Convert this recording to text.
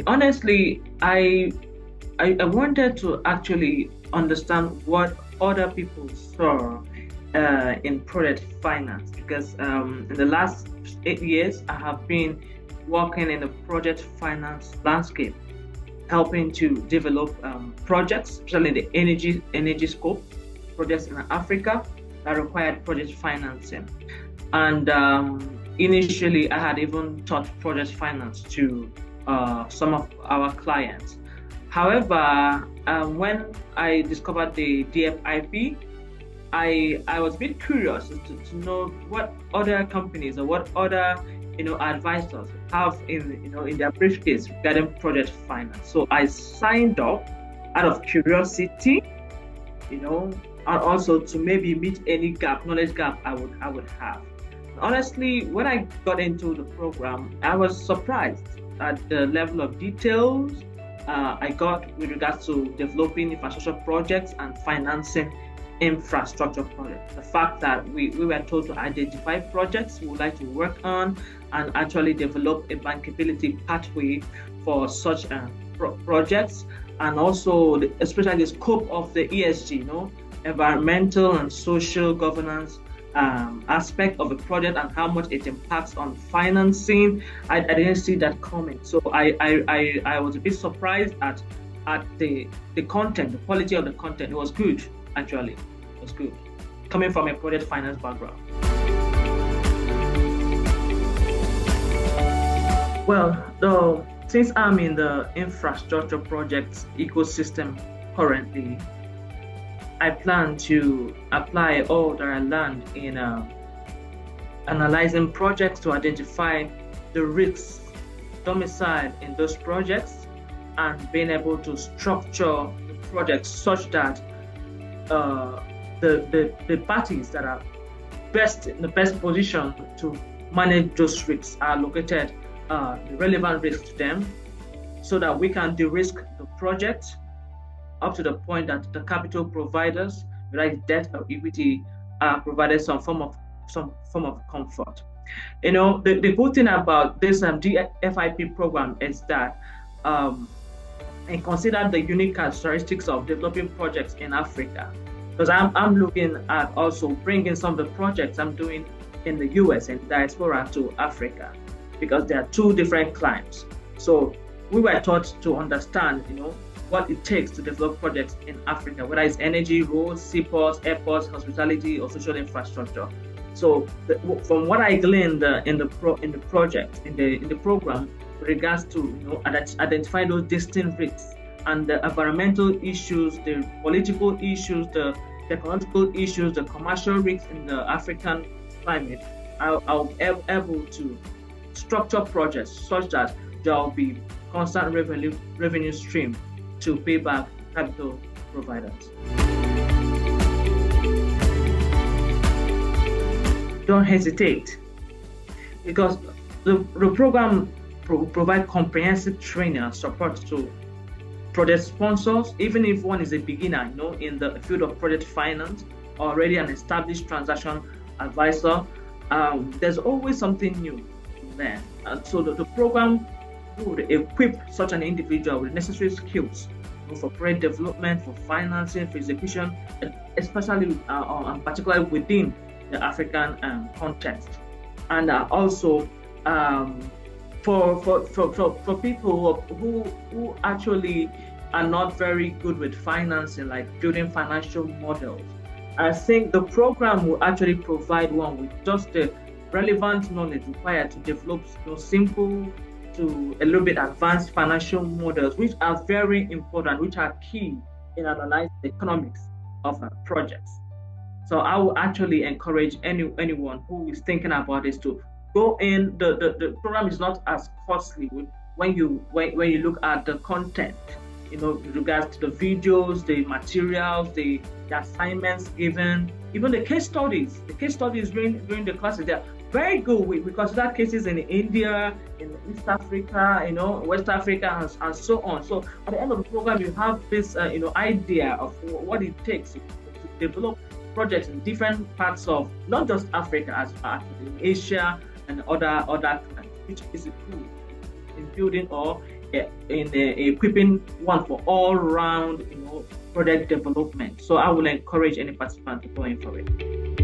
honestly, I wanted to actually understand what other people saw in project finance because in the last 8 years, I have been working in the project finance landscape, helping to develop projects, especially in the energy scope, projects in Africa that required project financing. And initially, I had even taught project finance to some of our clients. However, when I discovered the DFIP, I was a bit curious to know what other companies or what other advisors have in their briefcase regarding project finance. So I signed up out of curiosity, and also to maybe meet any knowledge gap I would have. Honestly, when I got into the program, I was surprised at the level of details I got with regards to developing infrastructure projects and financing infrastructure projects. The fact that we were told to identify projects we would like to work on and actually develop a bankability pathway for such projects, and also especially the scope of the ESG, environmental and social governance aspect of the project and how much it impacts on financing. I didn't see that coming. So I was a bit surprised at the content, the quality of the content. It was good, actually. It was good. Coming from a project finance background. Well, though, since I'm in the infrastructure projects ecosystem currently, I plan to apply all that I learned in analyzing projects to identify the risks domiciled in those projects and being able to structure the projects such that the parties that are in the best position to manage those risks are located the relevant risks to them, so that we can de-risk the project up to the point that the capital providers, like debt or equity, are provided some form of comfort. The good thing about this DFIP program is that and consider the unique characteristics of developing projects in Africa. Because I'm looking at also bringing some of the projects I'm doing in the US and diaspora to Africa, because there are two different climes. So we were taught to understand, what it takes to develop projects in Africa, whether it's energy, roads, seaports, airports, hospitality, or social infrastructure. So from what I gleaned in the program, with regards to identify those distinct risks and the environmental issues, the political issues, the technological issues, the commercial risks in the African climate, I'll be able to structure projects such that there will be constant revenue stream to pay back capital providers. Don't hesitate, because the program provide comprehensive training and support to project sponsors, even if one is a beginner, in the field of project finance, already an established transaction advisor. There's always something new to learn, and so the program would equip such an individual with necessary skills for project development, for financing, for execution, especially and particularly within the African context. And also for people who actually are not very good with financing, like building financial models, I think the program will actually provide one with just the relevant knowledge required to develop simple to a little bit advanced financial models, which are very important, which are key in analyzing the economics of projects. So I will actually encourage anyone who is thinking about this to go in. The program is not as costly when you look at the content, with regards to the videos, the materials, the assignments given, even the case studies. The case studies during the classes, they're very good. We consider cases in India, in East Africa, West Africa, and so on. So at the end of the program, you have this idea of what it takes to develop projects in different parts of not just Africa, as in Asia and other countries, which is good in building or in equipping one for all round, product development. So I will encourage any participant to go in for it.